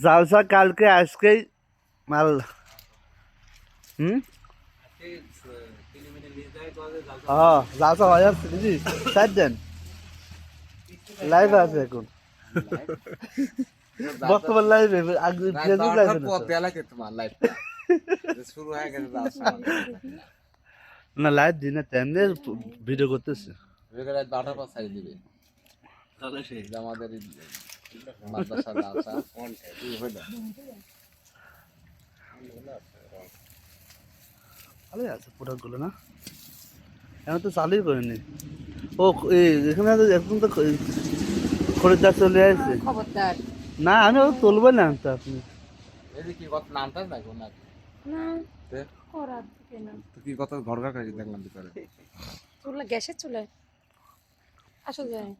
জালসা কালকে আজকেই মাল। হুম, হ্যাঁ জালসা হয়ে যাচ্ছে দিদি, সাইড দেন, লাইভ আছে এখন, বর্তমান লাইভে, আগে ফেসবুক লাইভে না, লাইভ দিই না, তেমনি ভিডিও করতেছে। আমাদের মাদ্রাসা লালসা ভালোই আছে প্রোডাক্ট গুলো না, এখন তো চালুই করেনি। ও এখানে এখন তো খরিদ্দার চলে আসছে। খবরদার না আমি ও তুলবো না তো আপনি। এই কি কত নামটা দেখো না না করা কেন তো কি কত ঘর ঘর কাজ দেখলাম ভিতরে চুলা গ্যাসের চুলা আসো যায়